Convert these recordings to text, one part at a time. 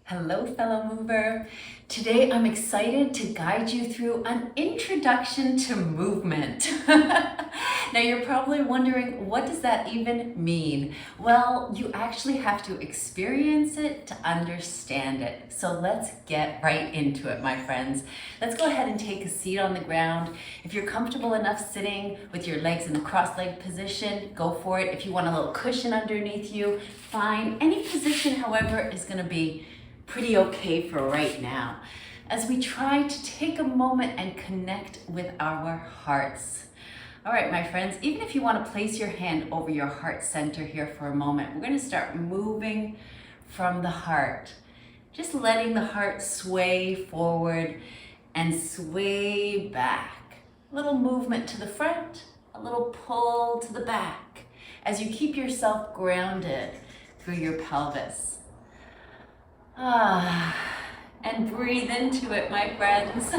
Hello, fellow mover. Today I'm excited to guide you through an introduction to movement. Now you're probably wondering, what does that even mean? Well, you actually have to experience it to understand it. So let's get right into it, my friends. Let's go ahead and take a seat on the ground. If you're comfortable enough sitting with your legs in the cross-legged position, go for it. If you want a little cushion underneath you, fine. Any position, however, is going to be pretty okay for right now, as we try to take a moment and connect with our hearts. All right, my friends, even if you want to place your hand over your heart center here for a moment, we're going to start moving from the heart, just letting the heart sway forward and sway back. A little movement to the front, a little pull to the back, as you keep yourself grounded through your pelvis. And breathe into it, my friends.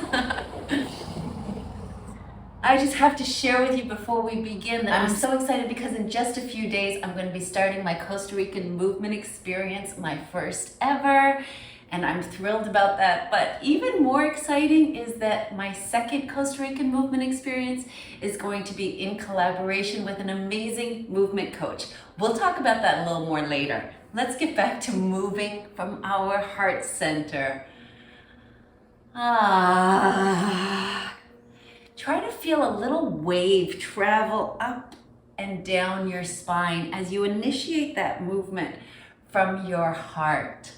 I just have to share with you before we begin that I'm so excited because in just a few days, I'm going to be starting my Costa Rican movement experience, my first ever, and I'm thrilled about that. But even more exciting is that my second Costa Rican movement experience is going to be in collaboration with an amazing movement coach. We'll talk about that a little more later. Let's get back to moving from our heart center. Try to feel a little wave travel up and down your spine as you initiate that movement from your heart.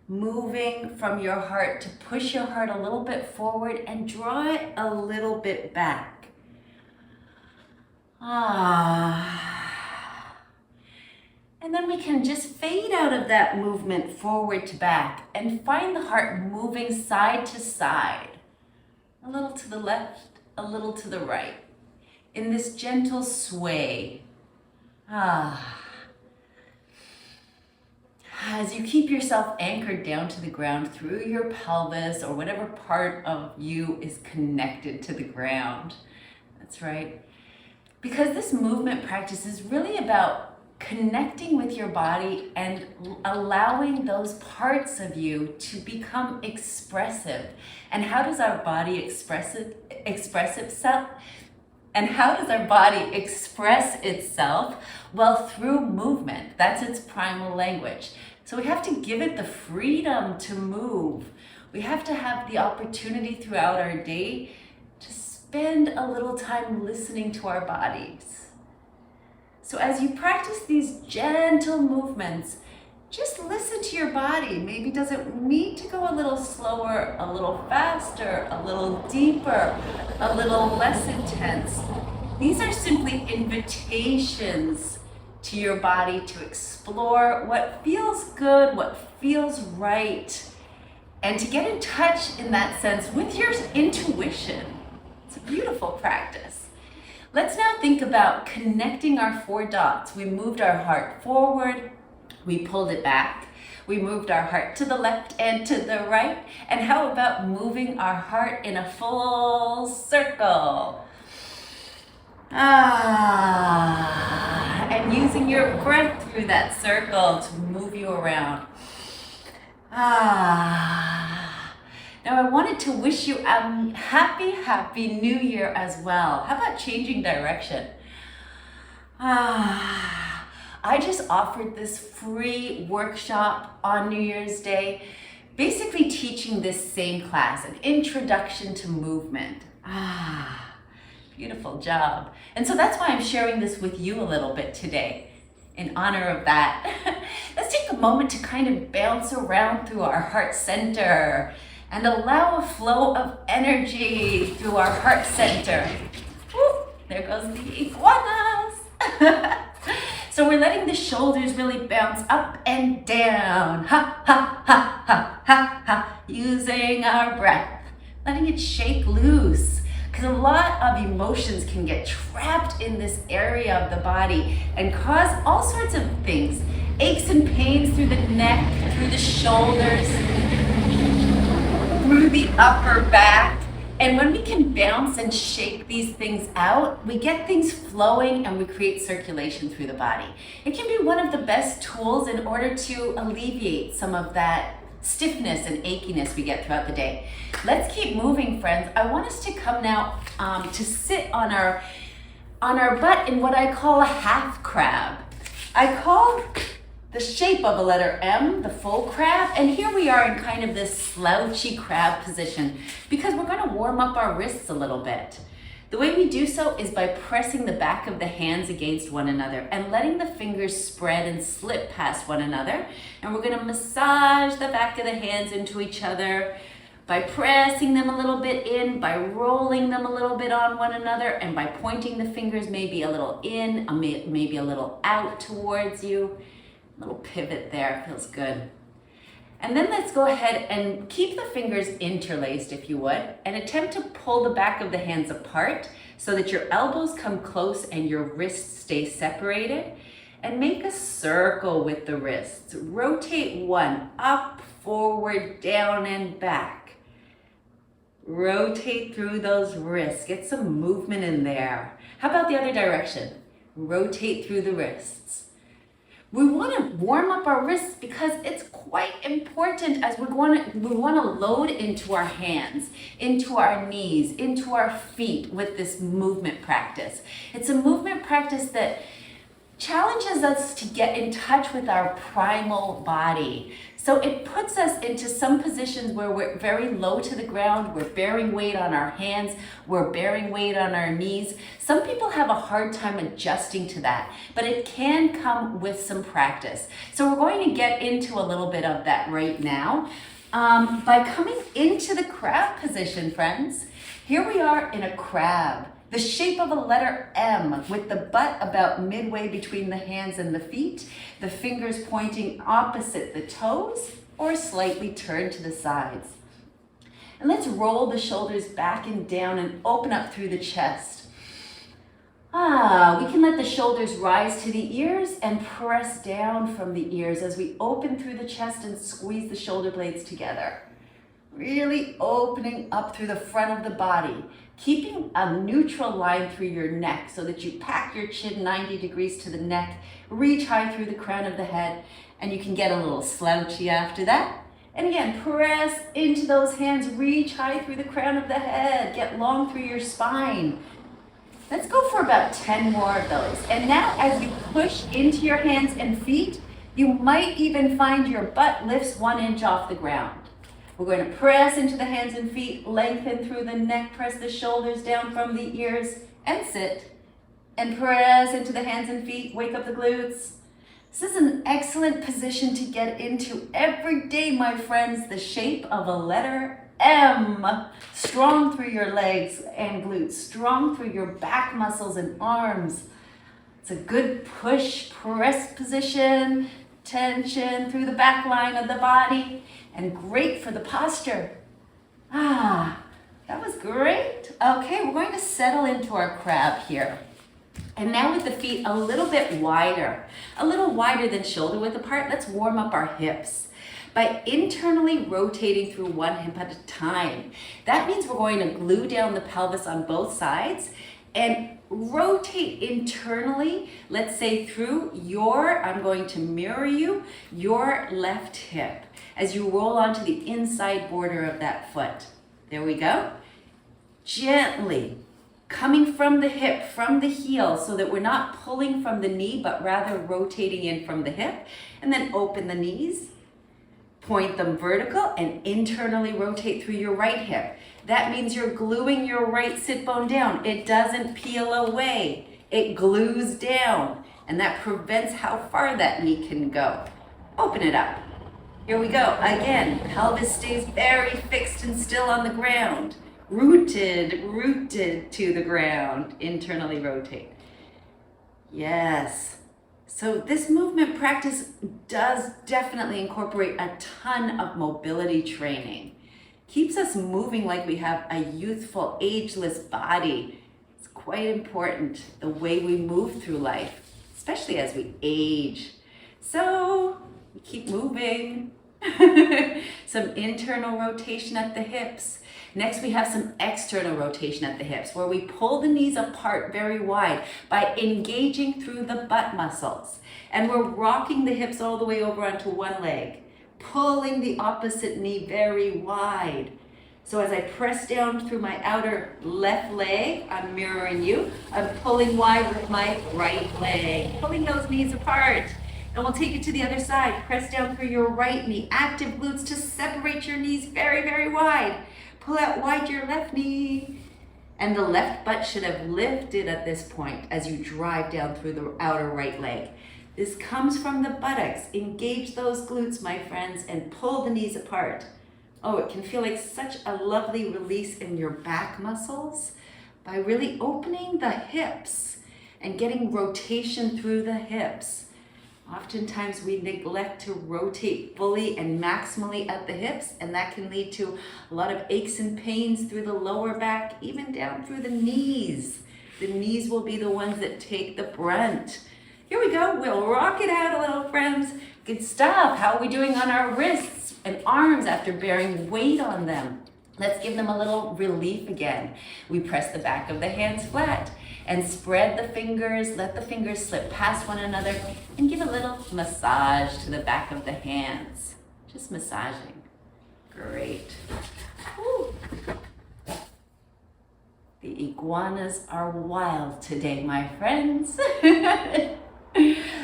Moving from your heart to push your heart a little bit forward and draw it a little bit back. And then we can just fade out of that movement forward to back and find the heart moving side to side. A little to the left, a little to the right. In this gentle sway. As you keep yourself anchored down to the ground through your pelvis or whatever part of you is connected to the ground. That's right. Because this movement practice is really about connecting with your body and allowing those parts of you to become expressive. And how does our body express itself? And how does our body express itself? Well, through movement. That's its primal language. So we have to give it the freedom to move. We have to have the opportunity throughout our day to spend a little time listening to our bodies. So as you practice these gentle movements, just listen to your body. Maybe does it need to go a little slower, a little faster, a little deeper, a little less intense? These are simply invitations to your body to explore what feels good, what feels right, and to get in touch in that sense with your intuition. It's a beautiful practice. Let's now think about connecting our four dots. We moved our heart forward, we pulled it back, we moved our heart to the left and to the right, and how about moving our heart in a full circle? And using your breath through that circle to move you around. Now I wanted to wish you a happy new year as well. How about changing direction? I just offered this free workshop on New Year's Day, basically teaching this same class, an introduction to movement. Beautiful job. And so that's why I'm sharing this with you a little bit today. In honor of that, let's take a moment to kind of bounce around through our heart center and allow a flow of energy through our heart center. Woo, there goes the iguanas. So we're letting the shoulders really bounce up and down. Ha, ha, ha, ha, ha, ha. Using our breath, letting it shake loose. Because a lot of emotions can get trapped in this area of the body and cause all sorts of things. Aches and pains through the neck, through the shoulders, through the upper back. And when we can bounce and shake these things out, we get things flowing and we create circulation through the body. It can be one of the best tools in order to alleviate some of that stiffness and achiness we get throughout the day. Let's keep moving, friends. I want us to come now to sit on our butt in what I call a half crab. I call the shape of a letter M the full crab, and here we are in kind of this slouchy crab position because we're going to warm up our wrists a little bit. The way we do so is by pressing the back of the hands against one another and letting the fingers spread and slip past one another. And we're going to massage the back of the hands into each other by pressing them a little bit in, by rolling them a little bit on one another, and by pointing the fingers maybe a little in, maybe a little out towards you. A little pivot there, feels good. And then let's go ahead and keep the fingers interlaced, if you would, and attempt to pull the back of the hands apart so that your elbows come close and your wrists stay separated. And make a circle with the wrists. Rotate one, up, forward, down, and back. Rotate through those wrists. Get some movement in there. How about the other direction? Rotate through the wrists. We want to warm up our wrists because it's quite important as we want to load into our hands, into our knees, into our feet with this movement practice. It's a movement practice that challenges us to get in touch with our primal body. So it puts us into some positions where we're very low to the ground, we're bearing weight on our hands, we're bearing weight on our knees. Some people have a hard time adjusting to that, but it can come with some practice. So we're going to get into a little bit of that right now by coming into the crab position, friends. Here we are in a crab. The shape of a letter M with the butt about midway between the hands and the feet, the fingers pointing opposite the toes or slightly turned to the sides. And let's roll the shoulders back and down and open up through the chest. We can let the shoulders rise to the ears and press down from the ears as we open through the chest and squeeze the shoulder blades together. Really opening up through the front of the body, keeping a neutral line through your neck so that you pack your chin 90 degrees to the neck, reach high through the crown of the head, and you can get a little slouchy after that. And again, press into those hands, reach high through the crown of the head, get long through your spine. Let's go for about 10 more of those. And now as you push into your hands and feet, you might even find your butt lifts 1 inch off the ground. We're going to press into the hands and feet, lengthen through the neck, press the shoulders down from the ears, and sit. And press into the hands and feet, wake up the glutes. This is an excellent position to get into every day, my friends. The shape of a letter M. Strong through your legs and glutes, strong through your back muscles and arms. It's a good push, press position, tension through the back line of the body. And great for the posture. That was great. Okay, we're going to settle into our crab here. And now with the feet a little bit wider than shoulder width apart, let's warm up our hips by internally rotating through one hip at a time. That means we're going to glue down the pelvis on both sides and rotate internally, let's say through I'm going to mirror you, your left hip as you roll onto the inside border of that foot. There we go. Gently coming from the hip, from the heel, so that we're not pulling from the knee, but rather rotating in from the hip. And then open the knees, point them vertical, and internally rotate through your right hip. That means you're gluing your right sit bone down. It doesn't peel away. It glues down, and that prevents how far that knee can go. Open it up. Here we go. Again, pelvis stays very fixed and still on the ground. Rooted to the ground. Internally rotate. Yes. So this movement practice does definitely incorporate a ton of mobility training. Keeps us moving like we have a youthful, ageless body. It's quite important, the way we move through life, especially as we age. So we keep moving. Some internal rotation at the hips. Next, we have some external rotation at the hips where we pull the knees apart very wide by engaging through the butt muscles. And we're rocking the hips all the way over onto one leg. pulling the opposite knee very wide. So as I press down through my outer left leg, I'm mirroring you. I'm pulling wide with my right leg, pulling those knees apart. And we'll take it to the other side. Press down through your right knee. Active glutes to separate your knees very, very wide. Pull out wide your left knee. And the left butt should have lifted at this point as you drive down through the outer right leg. This comes from the buttocks. Engage those glutes, my friends, and pull the knees apart. Oh, it can feel like such a lovely release in your back muscles by really opening the hips and getting rotation through the hips. Oftentimes we neglect to rotate fully and maximally at the hips, and that can lead to a lot of aches and pains through the lower back, even down through the knees. The knees will be the ones that take the brunt. Here we go, we'll rock it out a little, friends. Good stuff. How are we doing on our wrists and arms after bearing weight on them? Let's give them a little relief again. We press the back of the hands flat and spread the fingers, let the fingers slip past one another, and give a little massage to the back of the hands. Just massaging. Great. Woo. The iguanas are wild today, my friends.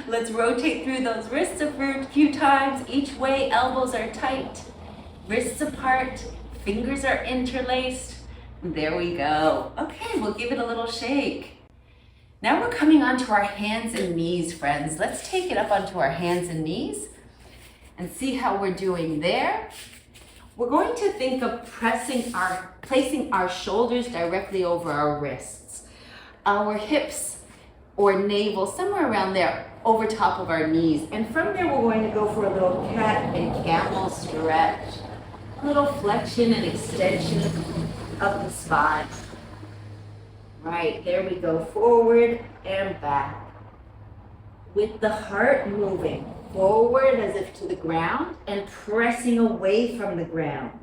Let's rotate through those wrists a few times. Each way, elbows are tight, wrists apart, fingers are interlaced. There we go. Okay, we'll give it a little shake. Now we're coming onto our hands and knees, friends. Let's take it up onto our hands and knees and see how we're doing there. We're going to think of placing our shoulders directly over our wrists, our hips or navel, somewhere around there, over top of our knees. And from there, we're going to go for a little cat and camel stretch. A little flexion and extension of the spine. Right, there we go, forward and back. With the heart moving forward as if to the ground and pressing away from the ground.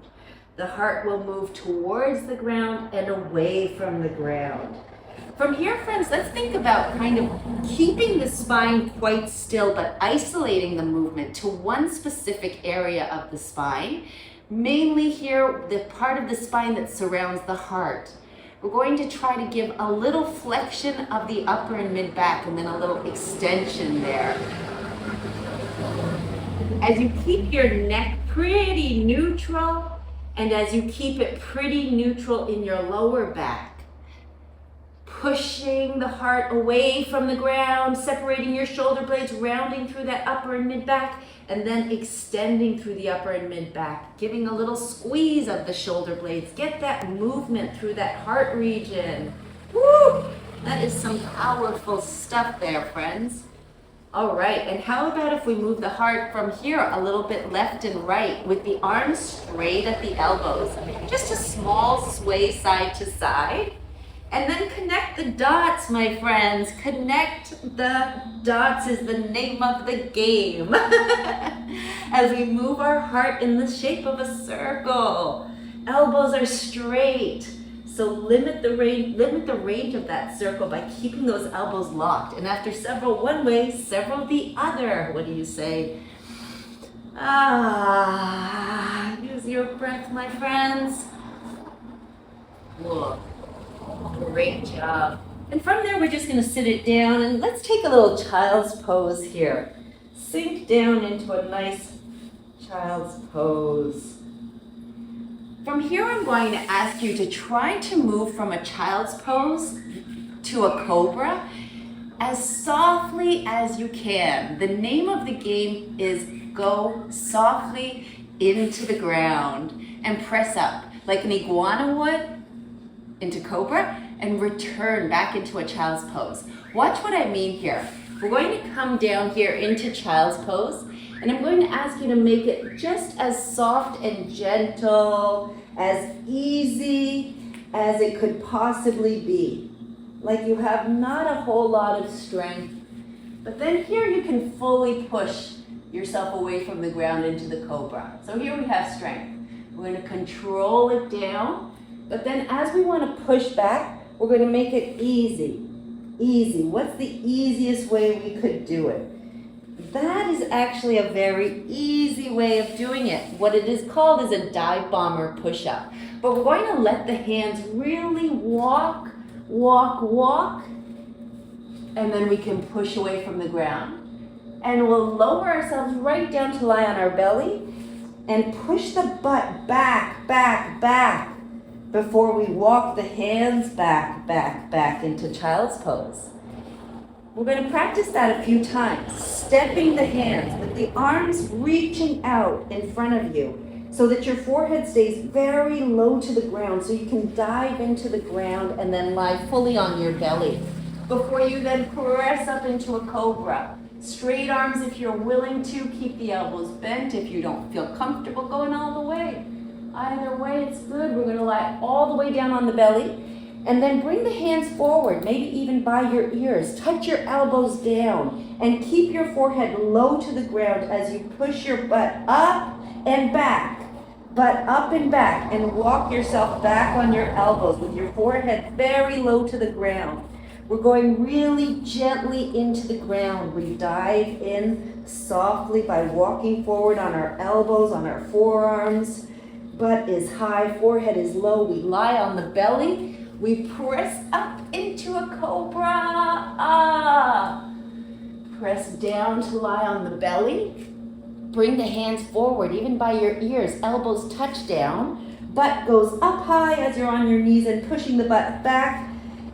The heart will move towards the ground and away from the ground. From here, friends, let's think about kind of keeping the spine quite still, but isolating the movement to one specific area of the spine. Mainly here, the part of the spine that surrounds the heart. We're going to try to give a little flexion of the upper and mid back and then a little extension there. As you keep your neck pretty neutral and as you keep it pretty neutral in your lower back, pushing the heart away from the ground, separating your shoulder blades, rounding through that upper and mid back, and then extending through the upper and mid back, giving a little squeeze of the shoulder blades. Get that movement through that heart region. Woo! That is some powerful stuff there, friends. All right, and how about if we move the heart from here a little bit left and right with the arms straight at the elbows. Just a small sway side to side. And then connect the dots, my friends. Connect the dots is the name of the game. As we move our heart in the shape of a circle. Elbows are straight. So limit the range of that circle by keeping those elbows locked. And after several one way, several the other. What do you say? Use your breath, my friends. Whoa. Great job. And from there, we're just going to sit it down and let's take a little child's pose here. Sink down into a nice child's pose. From here, I'm going to ask you to try to move from a child's pose to a cobra as softly as you can. The name of the game is go softly into the ground and press up like an iguana would into cobra and return back into a child's pose. Watch what I mean here. We're going to come down here into child's pose and I'm going to ask you to make it just as soft and gentle, as easy as it could possibly be. Like you have not a whole lot of strength, but then here you can fully push yourself away from the ground into the cobra. So here we have strength. We're going to control it down, but then as we want to push back, we're going to make it easy. Easy. What's the easiest way we could do it? That is actually a very easy way of doing it. What it is called is a dive bomber push-up. But we're going to let the hands really walk, walk, walk, and then we can push away from the ground. And we'll lower ourselves right down to lie on our belly and push the butt back, back, back before we walk the hands back, back, back into child's pose. We're going to practice that a few times, stepping the hands with the arms reaching out in front of you so that your forehead stays very low to the ground so you can dive into the ground and then lie fully on your belly before you then press up into a cobra. Straight arms if you're willing to, keep the elbows bent if you don't feel comfortable going all the way. Either way, it's good. We're going to lie all the way down on the belly. And then bring the hands forward, maybe even by your ears. Touch your elbows down and keep your forehead low to the ground as you push your butt up and back. Butt up and back, and walk yourself back on your elbows with your forehead very low to the ground. We're going really gently into the ground. We dive in softly by walking forward on our elbows, on our forearms. Butt is high, forehead is low. We lie on the belly. We press up into a cobra. Press down to lie on the belly. Bring the hands forward, even by your ears. Elbows touch down. Butt goes up high as you're on your knees and pushing the butt back,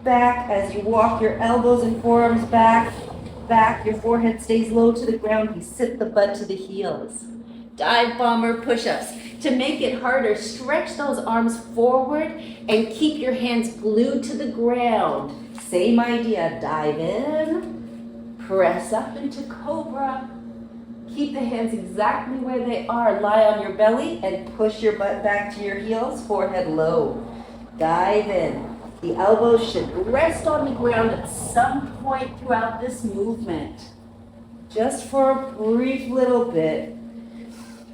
back as you walk your elbows and forearms back, back. Your forehead stays low to the ground. You sit the butt to the heels. Dive bomber push-ups. To make it harder, stretch those arms forward and keep your hands glued to the ground. Same idea, dive in, press up into cobra. Keep the hands exactly where they are. Lie on your belly and push your butt back to your heels, forehead low. Dive in. The elbows should rest on the ground at some point throughout this movement. Just for a brief little bit.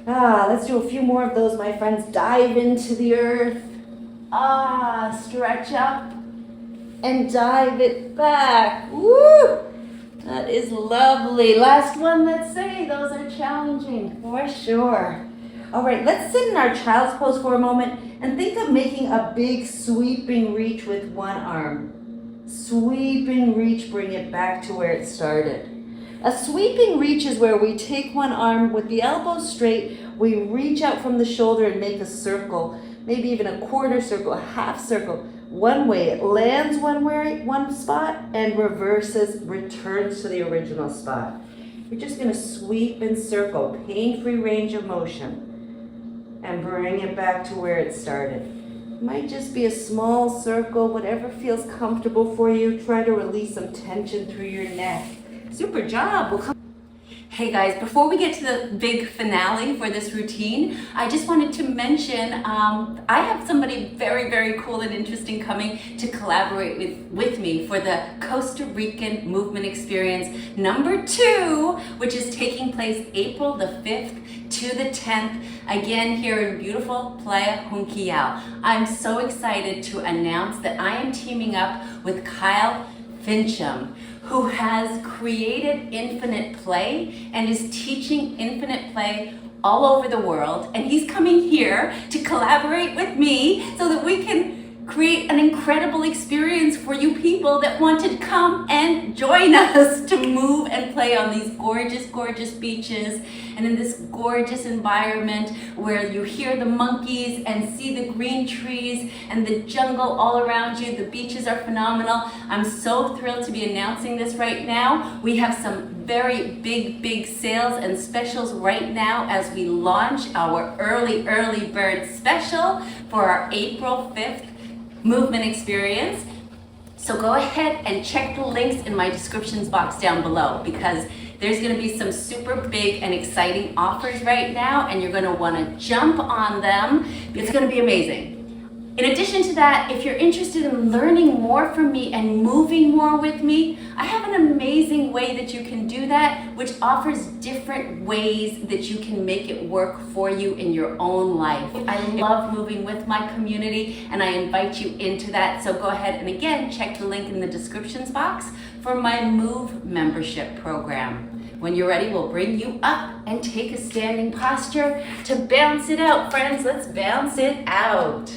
Let's do a few more of those, my friends. Dive into the earth. Stretch up and dive it back. Woo! That is lovely. Last one, let's say. Those are challenging for sure. All right, let's sit in our child's pose for a moment and think of making a big sweeping reach with one arm. Sweeping reach, bring it back to where it started. A sweeping reach is where we take one arm with the elbows straight, we reach out from the shoulder and make a circle, maybe even a quarter circle, a half circle. One way, it lands one spot and reverses, returns to the original spot. You're just going to sweep and circle, pain-free range of motion, and bring it back to where it started. It might just be a small circle, whatever feels comfortable for you. Try to release some tension through your neck. Super job. Hey guys, before we get to the big finale for this routine, I just wanted to mention I have somebody very, very cool and interesting coming to collaborate with me for the Costa Rican movement experience number 2, which is taking place April the 5th to the 10th, again here in beautiful Playa Junquial. I'm so excited to announce that I am teaming up with Kyle Fincham, who has created Infinite Play and is teaching Infinite Play all over the world. And he's coming here to collaborate with me so that we can create an incredible experience for you people that want to come and join us to move and play on these gorgeous, gorgeous beaches and in this gorgeous environment where you hear the monkeys and see the green trees and the jungle all around you. The beaches are phenomenal. I'm so thrilled to be announcing this right now. We have some very big sales and specials right now as we launch our early bird special for our April 5th movement experience. So go ahead and check the links in my descriptions box down below, because there's going to be some super big and exciting offers right now, and you're going to want to jump on them. It's going to be amazing. In addition to that, if you're interested in learning more from me and moving more with me, I have an amazing way that you can do that, which offers different ways that you can make it work for you in your own life. I love moving with my community, and I invite you into that. So go ahead and again, check the link in the descriptions box for my Move membership program. When you're ready, we'll bring you up and take a standing posture to bounce it out, friends. Let's bounce it out.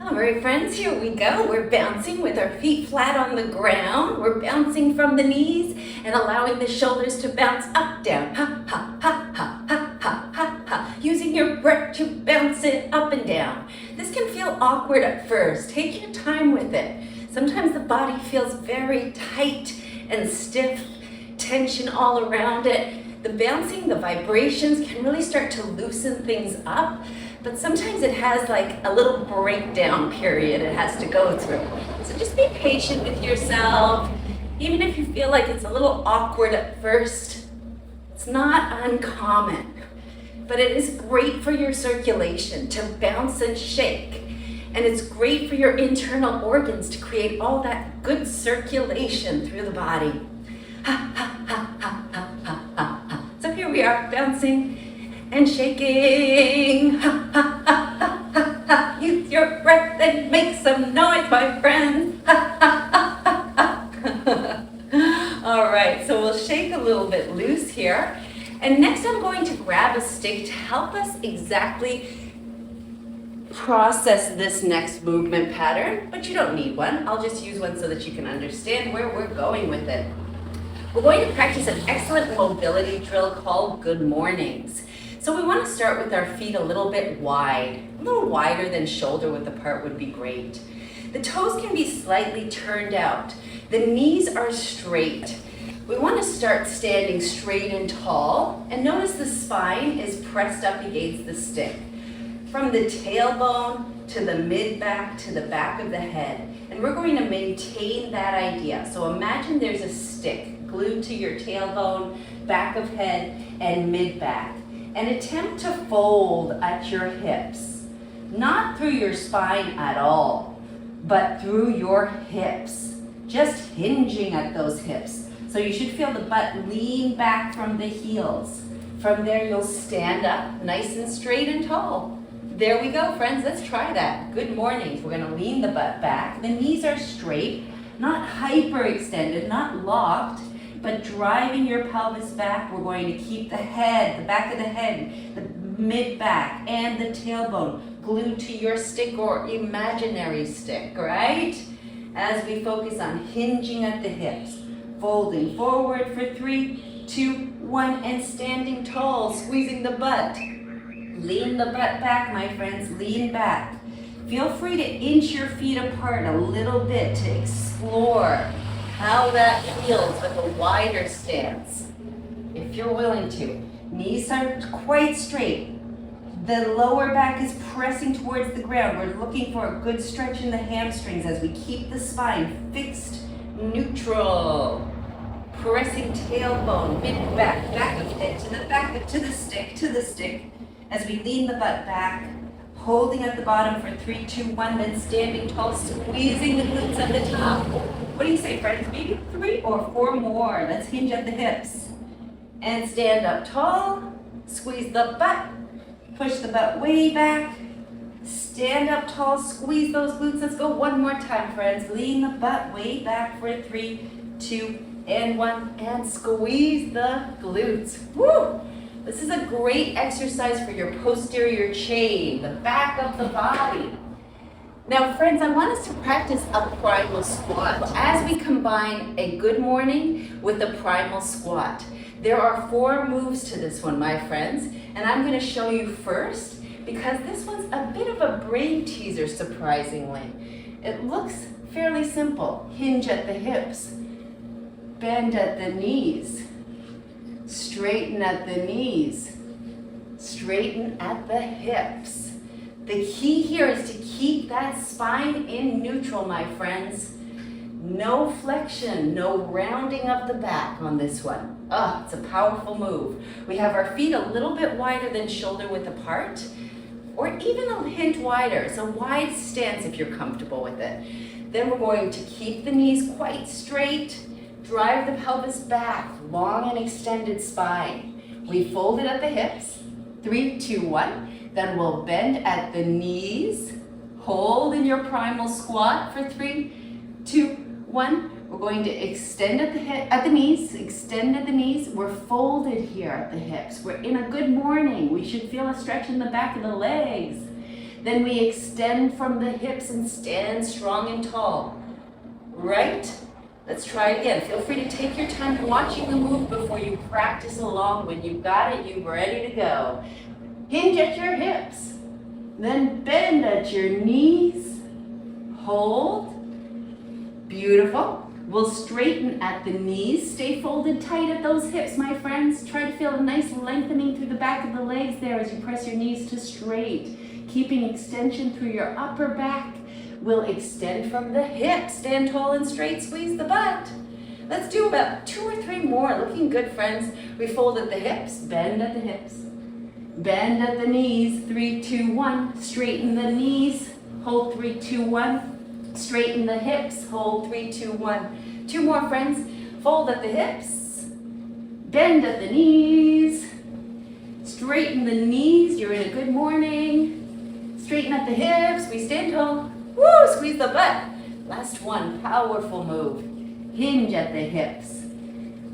All right, friends, here we go. We're bouncing with our feet flat on the ground. We're bouncing from the knees and allowing the shoulders to bounce up, down. Ha, ha, ha, ha, ha, ha, ha, ha. Using your breath to bounce it up and down. This can feel awkward at first. Take your time with it. Sometimes the body feels very tight and stiff, tension all around it. The bouncing, the vibrations can really start to loosen things up. But sometimes it has like a little breakdown period it has to go through. So just be patient with yourself. Even if you feel like it's a little awkward at first, it's not uncommon. But it is great for your circulation to bounce and shake. And it's great for your internal organs to create all that good circulation through the body. Ha, ha, ha, ha, ha, ha, ha, ha. So here we are bouncing and shaking. Ha, ha, ha, ha, ha, ha. Use your breath and make some noise, my friends. Ha, ha, ha, ha, ha. All right, so we'll shake a little bit loose here. And next I'm going to grab a stick to help us exactly process this next movement pattern, but you don't need one. I'll just use one so that you can understand where we're going with it. We're going to practice an excellent mobility drill called Good Mornings. So we want to start with our feet a little bit wide. A little wider than shoulder width apart would be great. The toes can be slightly turned out. The knees are straight. We want to start standing straight and tall. And notice the spine is pressed up against the stick. From the tailbone to the mid-back to the back of the head. And we're going to maintain that idea. So imagine there's a stick glued to your tailbone, back of head, and mid-back. And attempt to fold at your hips, not through your spine at all, but through your hips, just hinging at those hips. So you should feel the butt lean back from the heels. From there, you'll stand up nice and straight and tall. There we go, friends. Let's try that. Good mornings. We're going to lean the butt back. The knees are straight, not hyperextended, not locked, but driving your pelvis back. We're going to keep the head, the back of the head, the mid-back, and the tailbone glued to your stick or imaginary stick, right? As we focus on hinging at the hips, folding forward for 3, 2, 1, and standing tall, squeezing the butt. Lean the butt back, my friends, lean back. Feel free to inch your feet apart a little bit to explore how that feels with a wider stance, if you're willing to. Knees are quite straight. The lower back is pressing towards the ground. We're looking for a good stretch in the hamstrings as we keep the spine fixed, neutral. Pressing tailbone, mid-back, back of head, to the back, to the stick, as we lean the butt back, holding at the bottom for 3, 2, 1, then standing tall, squeezing the glutes at the top. What do you say, friends? Maybe 3 or 4 more. Let's hinge at the hips. And stand up tall, squeeze the butt, push the butt way back, stand up tall, squeeze those glutes. Let's go one more time, friends. Lean the butt way back for 3, 2, and 1, and squeeze the glutes. Woo! This is a great exercise for your posterior chain, the back of the body. Now, friends, I want us to practice a primal squat as we combine a good morning with a primal squat. There are 4 moves to this one, my friends, and I'm going to show you first because this one's a bit of a brain teaser, surprisingly. It looks fairly simple. Hinge at the hips, bend at the knees, straighten at the knees, straighten at the hips. The key here is to keep that spine in neutral, my friends. No flexion, no rounding of the back on this one. Oh, it's a powerful move. We have our feet a little bit wider than shoulder width apart, or even a hint wider. It's a wide stance if you're comfortable with it. Then we're going to keep the knees quite straight, drive the pelvis back, long and extended spine. We fold it at the hips, 3, 2, 1. Then we'll bend at the knees, hold in your primal squat for 3, 2, 1. We're going to extend at the knees, extend at the knees. We're folded here at the hips. We're in a good morning. We should feel a stretch in the back of the legs. Then we extend from the hips and stand strong and tall. Right? Let's try it again. Feel free to take your time watching the move before you practice along. When you've got it, you're ready to go. Hinge at your hips. Then bend at your knees. Hold. Beautiful. We'll straighten at the knees. Stay folded tight at those hips, my friends. Try to feel a nice lengthening through the back of the legs there as you press your knees to straight. Keeping extension through your upper back. We'll extend from the hips. Stand tall and straight. Squeeze the butt. Let's do about 2 or 3 more. Looking good, friends. We fold at the hips. Bend at the hips. Bend at the knees. 3, 2, 1. Straighten the knees. Hold 3, 2, 1. Straighten the hips, hold 3, 2, 1. 2 more, friends. Fold at the hips, bend at the knees, straighten the knees, you're in a good morning. Straighten at the hips, we stand tall. Woo, squeeze the butt. Last one, powerful move. Hinge at the hips,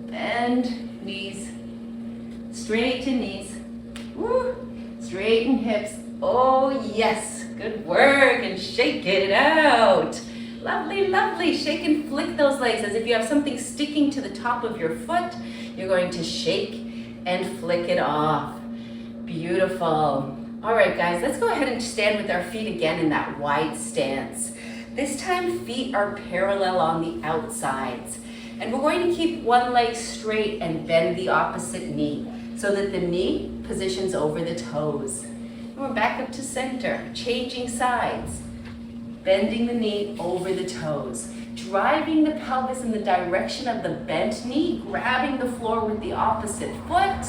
bend knees, straighten knees. Woo, straighten hips. Oh yes, good work, and shake it out. Lovely, lovely. Shake and flick those legs as if you have something sticking to the top of your foot. You're going to shake and flick it off. Beautiful. All right, guys, let's go ahead and stand with our feet again in that wide stance. This time, feet are parallel on the outsides. And we're going to keep one leg straight and bend the opposite knee so that the knee positions over the toes. And we're back up to center, changing sides. Bending the knee over the toes. Driving the pelvis in the direction of the bent knee, grabbing the floor with the opposite foot,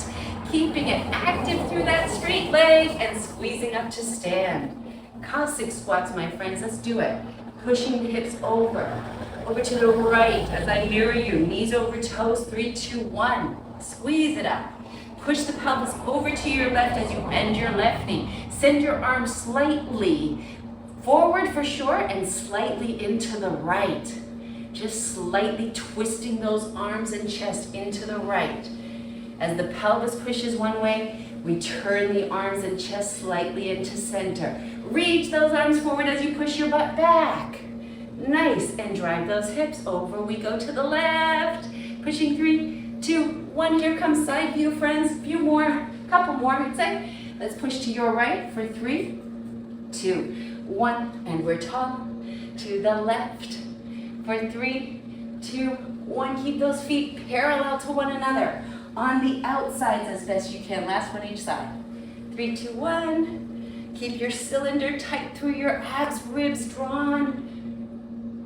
keeping it active through that straight leg, and squeezing up to stand. Cossack squats, my friends, let's do it. Pushing the hips over to the right as I mirror you. Knees over toes, 3, 2, 1. Squeeze it up. Push the pelvis over to your left as you bend your left knee. Send your arms slightly forward for short and slightly into the right. Just slightly twisting those arms and chest into the right. As the pelvis pushes one way, we turn the arms and chest slightly into center. Reach those arms forward as you push your butt back. Nice, and drive those hips over. We go to the left. Pushing 3, 2, 1. Here comes side view, friends. Few more, couple more, I'd say. Let's push to your right for 3, 2, 1. And we're tall. To the left for 3, 2, 1. Keep those feet parallel to one another. On the outsides as best you can. Last one each side. 3, 2, 1. Keep your cylinder tight through your abs, ribs drawn.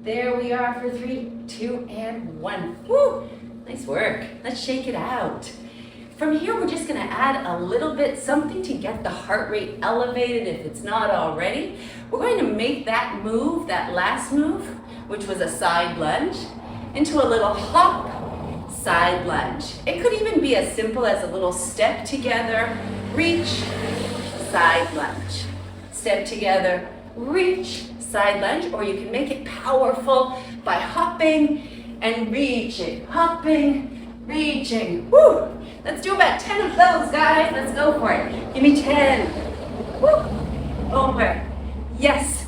There we are for 3, 2, and 1. Woo! Nice work. Let's shake it out. From here, we're just gonna add a little bit, something to get the heart rate elevated if it's not already. We're going to make that move, that last move, which was a side lunge, into a little hop, side lunge. It could even be as simple as a little step together, reach, side lunge. Step together, reach, side lunge, or you can make it powerful by hopping and reaching, hopping, reaching. Woo! Let's do about 10 of those, guys. Let's go for it. Give me 10. Woo! Over. Yes.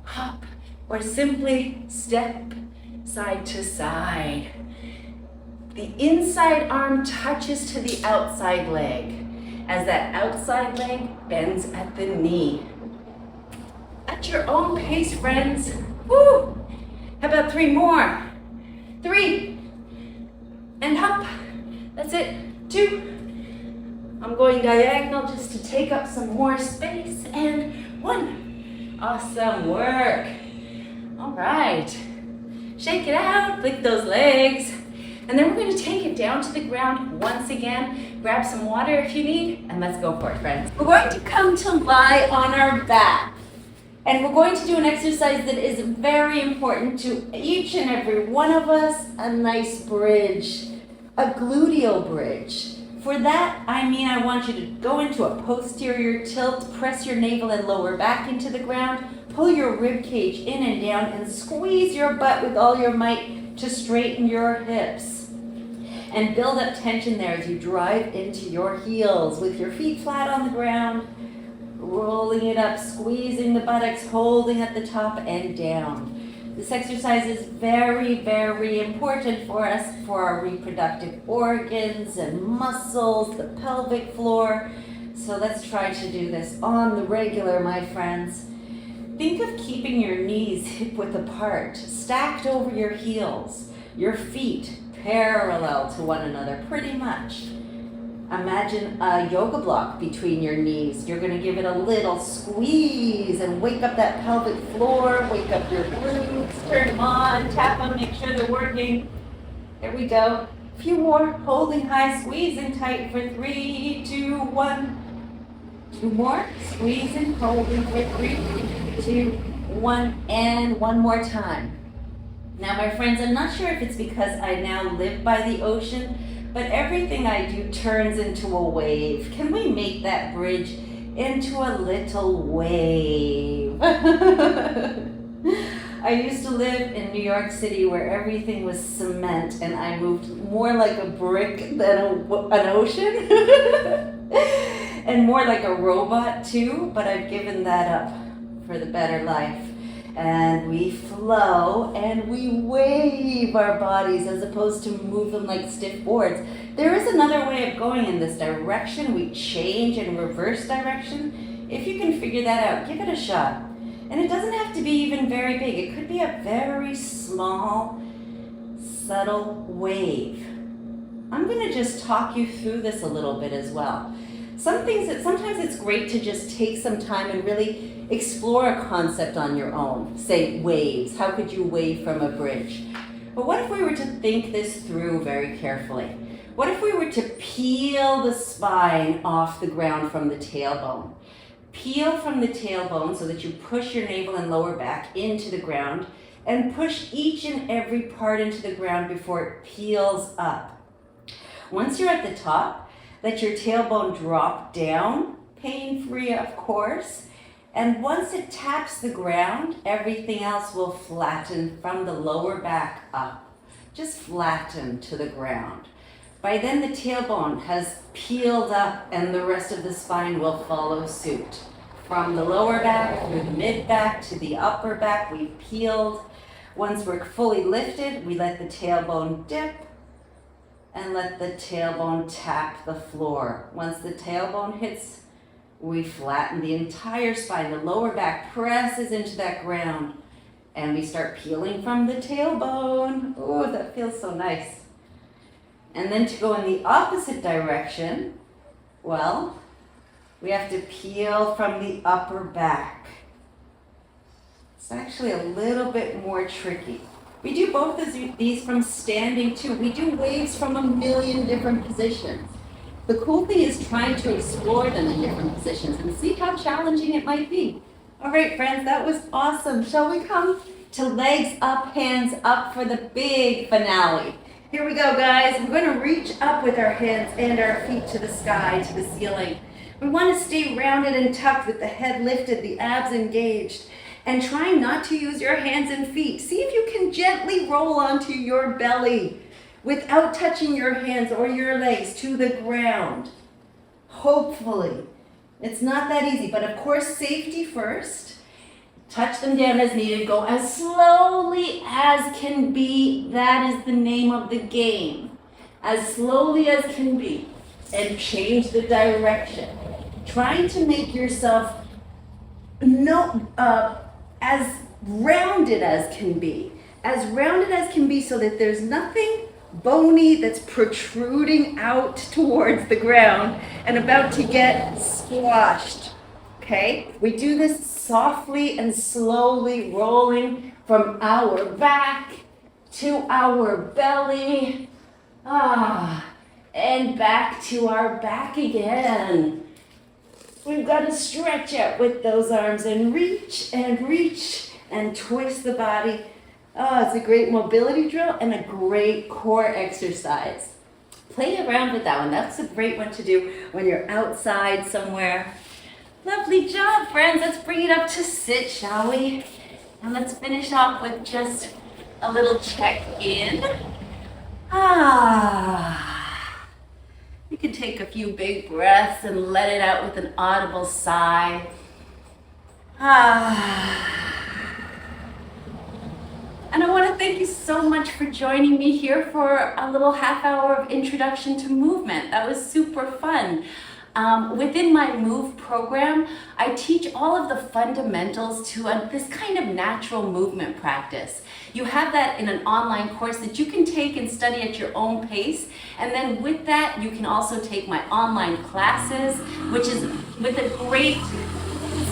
Hop, or simply step side to side. The inside arm touches to the outside leg as that outside leg bends at the knee. At your own pace, friends. Woo! How about 3 more? 3. And hop. That's it. 2. I'm going diagonal just to take up some more space. And 1. Awesome work. All right. Shake it out. Flick those legs. And then we're going to take it down to the ground once again. Grab some water if you need. And let's go for it, friends. We're going to come to lie on our back. And we're going to do an exercise that is very important to each and every one of us, a nice bridge, a gluteal bridge For that, I want you to go into a posterior tilt, press your navel and lower back into the ground, pull your rib cage in and down, and squeeze your butt with all your might to straighten your hips. And build up tension there as you drive into your heels with your feet flat on the ground, rolling it up, squeezing the buttocks, holding at the top and down. This exercise is very, very important for us, for our reproductive organs and muscles, the pelvic floor. So let's try to do this on the regular, my friends. Think of keeping your knees hip-width apart, stacked over your heels, your feet parallel to one another, pretty much. Imagine a yoga block between your knees. You're going to give it a little squeeze and wake up that pelvic floor, wake up your glutes, turn them on, tap them, make sure they're working. There we go. A few more, holding high, squeezing tight for 3, 2, 1. 2 more, squeezing, holding for 3, 2, 1, and one more time. Now, my friends, I'm not sure if it's because I now live by the ocean, but everything I do turns into a wave. Can we make that bridge into a little wave? I used to live in New York City where everything was cement, and I moved more like a brick than an ocean. And more like a robot too, but I've given that up for the better life. And we flow and we wave our bodies as opposed to move them like stiff boards. There is another way of going in this direction. We change and reverse direction. If you can figure that out, give it a shot. And it doesn't have to be even very big. It could be a very small, subtle wave. I'm going to just talk you through this a little bit as well. Sometimes it's great to just take some time and really explore a concept on your own. Say waves. How could you wave from a bridge? But what if we were to think this through very carefully? What if we were to peel the spine off the ground from the tailbone? Peel from the tailbone so that you push your navel and lower back into the ground and push each and every part into the ground before it peels up. Once you're at the top, let your tailbone drop down, pain-free of course, and once it taps the ground, everything else will flatten from the lower back up. Just flatten to the ground. By then the tailbone has peeled up and the rest of the spine will follow suit. From the lower back through the mid back to the upper back, we've peeled. Once we're fully lifted, we let the tailbone dip and let the tailbone tap the floor. Once the tailbone hits, we flatten the entire spine. The lower back presses into that ground and we start peeling from the tailbone. Oh, that feels so nice. And then to go in the opposite direction, well, we have to peel from the upper back. It's actually a little bit more tricky. We do both of these from standing too. We do waves from a million different positions. The cool thing is trying to explore them in different positions and see how challenging it might be. All right, friends, that was awesome. Shall we come to legs up, hands up for the big finale? Here we go, guys. We're going to reach up with our hands and our feet to the sky, to the ceiling. We want to stay rounded and tucked with the head lifted, the abs engaged. And try not to use your hands and feet. See if you can gently roll onto your belly without touching your hands or your legs to the ground. Hopefully. It's not that easy, but of course, safety first. Touch them down as needed. Go as slowly as can be. That is the name of the game. As slowly as can be. And change the direction. Trying to make yourself as rounded as can be. As rounded as can be so that there's nothing bony that's protruding out towards the ground and about to get squashed. Okay? We do this softly and slowly, rolling from our back to our belly. And back to our back again. We've got to stretch out with those arms and reach and twist the body. Oh, it's a great mobility drill and a great core exercise. play around with that one. That's a great one to do when you're outside somewhere. Lovely job, friends. Let's bring it up to sit, shall we? And let's finish off with just a little check-in. You can take a few big breaths and let it out with an audible sigh. And I want to thank you so much for joining me here for a little half hour of introduction to movement. That was super fun. Within my MOVE program, I teach all of the fundamentals to this kind of natural movement practice. You have that in an online course that you can take and study at your own pace. And then with that, you can also take my online classes, which is with a great,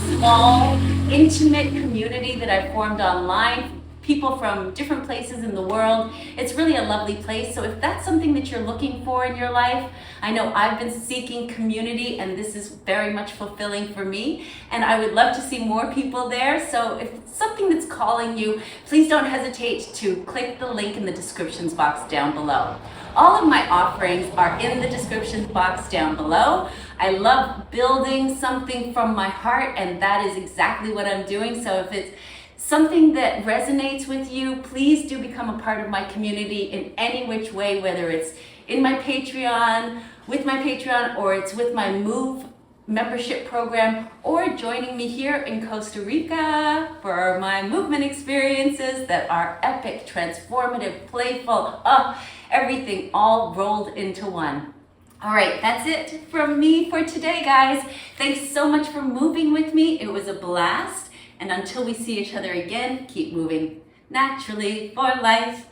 small, intimate community that I formed online. People from different places in the world. It's really a lovely place. So if that's something that you're looking for in your life, I know I've been seeking community and this is very much fulfilling for me. And I would love to see more people there. So if it's something that's calling you, please don't hesitate to click the link in the descriptions box down below. All of my offerings are in the description box down below. I love building something from my heart, and that is exactly what I'm doing. So if it's something that resonates with you, please do become a part of my community in any which way, whether it's in my Patreon, with my Patreon, or it's with my MOVE membership program, or joining me here in Costa Rica for my movement experiences that are epic, transformative, playful, everything all rolled into one. All right, that's it from me for today, guys. Thanks so much for moving with me. It was a blast. And until we see each other again, keep moving naturally for life.